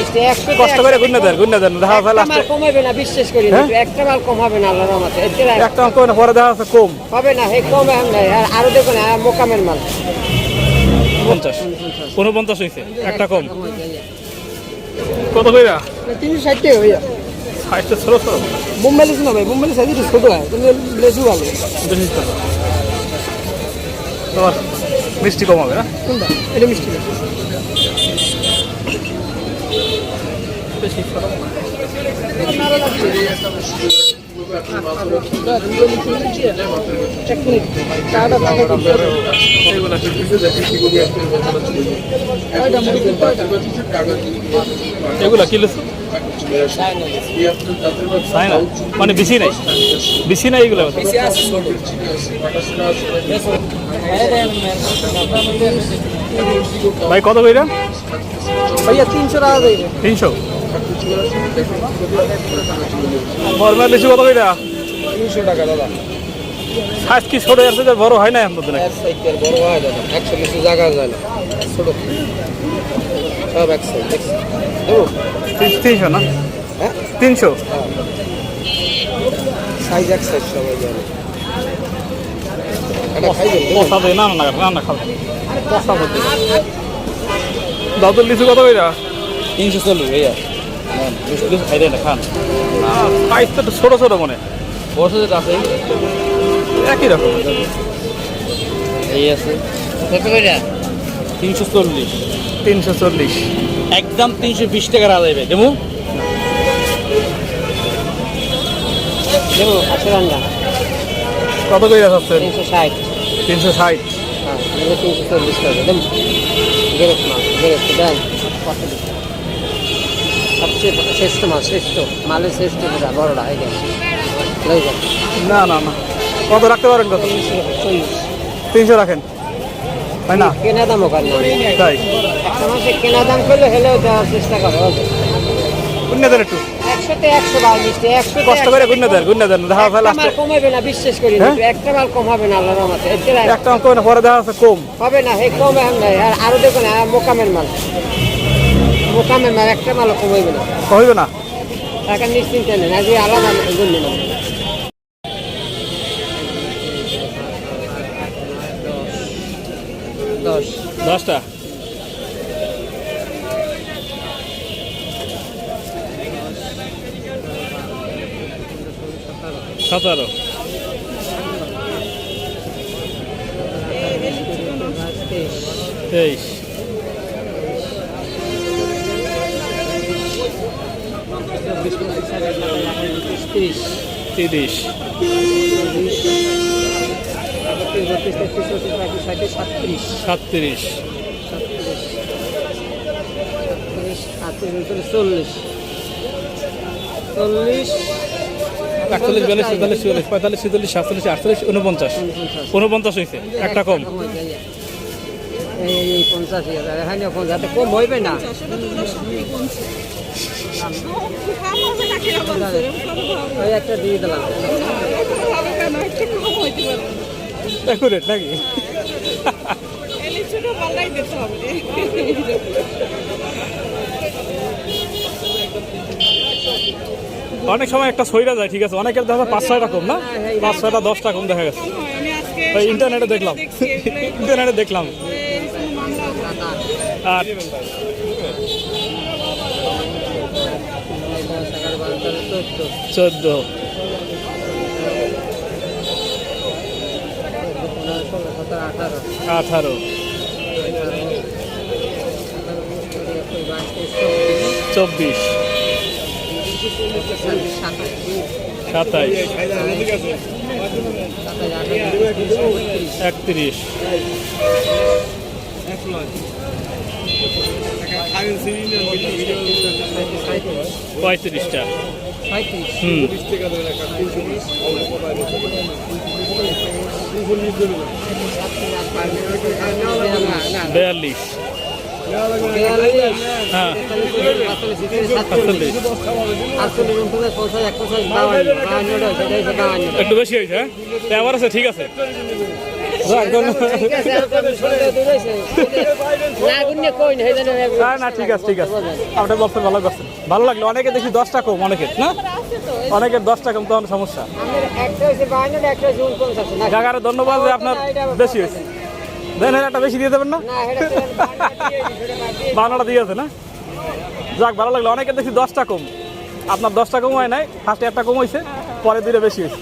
মিষ্টি 100 কষ্ট করে গুণনা দেন দেখা যায় লাস্টে কমাবে না, বিশ্বাস করি একটা মাল কম হবে না আল্লাহর রহমতে। একটা মাল কমে না, পরে দেখা যাচ্ছে কম হবে না, হে কম নাই। আর আরো দেখুন মোকামের মাল 50 49 হইছে, একটা কম। কত কইরা 360 টাকা ভাইয়া। সাইজটা ছোট ছোট বোম্বাই লিচু না ভাই, বোম্বাই লিচু সাইজটা ছোট হয়, কিন্তু লিচু ভালো। তোমার মিষ্টি কম হবে না? কোনটা? এটা মিষ্টি না। বেশি ছোট এগুলা কি লিচু? চায়না মানে বেশি নাই এগুলো। ভাই কত কইরা? ভাইয়া 300 টাকা দেবে। 300। নরমাল লিচু কত কইরা? 300 টাকা দাদা। সাইজ কি ছোট আছে, বড় হয় না এখন তো নাকি? বড় হয় দাদা, 100 লিচু জায়গা যায় না, ছোট সব 100 দেখছি। দেবো 300 না? হ্যাঁ 300 সাইজ 100 সবাই জানে। এটা খাইবেন পচা দেয় না খাবে পচা হতে। দাদুর লিচু কত কইরা? 340 ভাইয়া। লিচু খাইলে না খান না, সাইজ তো ছোট ছোট মনে বড় যেটা আছে একই রকম। এই আছে কত কইরা? 340 340 একদম 320 টাকা রাখা যাবে। দেবো আসরাঙ্গা কত কইরা যাচ্ছে? 360। 360 হ্যাঁ 340 টাকা দেন। গেরত মাছ দেন। সবচেয়ে শ্রেষ্ঠ মাছ, মালের শ্রেষ্ঠ যেটা বড়টা এই দেন। না কত রাখতে পারেন? কত? 300 রাখেন, হয় না? কেনা দাম ওখানে তাই একটা মাসে কেনা দাম করলে হেলেও দেওয়ার চেষ্টা করে। গুণনা দেন একটু 100-তে 100 ভাই মিষ্টি, 100 কষ্ট করে গুণনা দেন দেখা যায় লাস্টে কমাবে না, বিশ্বাস করি একটা মাল কম হবে না আল্লাহর রহমতে। একটা মাল কমে না, পরে দেখা যাচ্ছে কম হবে না, হে কম নাই। আর আরো দেখুন মোকামের মাল একটা মালও কমাইবে না, হইবে না। টাকা নিশ্চিন্তে নেন, আজকে আলাদা গুণ নেন। 10টা 17 23 30 37 40 41 42 43 44 45 46 47 48 49 হয়েছে, একটা কম। এই 50,000 এখানে যাতে কম হইবে না। ওই একটা দিয়ে দিলাম। অ্যাকুরেট নাকি? অনেক সময় একটা সইরা যায়, ঠিক আছে, অনেকের দেখা 5-6টা কম না, 5-6টা 10টা কম দেখা গেছে। ইন্টারনেটে দেখলাম আর 14 18 24 27 31 35টা 42 হ্যাঁ 48 একটু বেশি হয়েছে, হ্যাঁ আবার আছে, ঠিক আছে। যাক, ধন্যবাদ। ঠিক আছে, আপনার সন্দেহ দূর হয়েছে। না, গুণে কই না, এই জন্য না ঠিক আছে ঠিক আছে, আপনি বলছেন ভালো করছেন, ভালো লাগলো। অনেকে দেখি 10টা কম, অনেকের না, অনেকের 10টা কম, তখন সমস্যা। আমাদের একটা হয়েছে 52, একটা হয়েছে 49 না। জায়গার ধন্যবাদ যে আপনার বেশি হয়েছে। দেন একটা বেশি দিয়ে দেবেন না, না, এটা তো 52 দিয়ে দিই, সেটা বাদ দিয়ে দিই। 52টা দিয়েছে না। যাক, ভালো লাগলো। অনেকে দেখি 10টা কম, আপনার 10টা কম হয় নাই, ফার্স্টে একটা কম হয়েছে, পরে 2টা বেশি হয়েছে।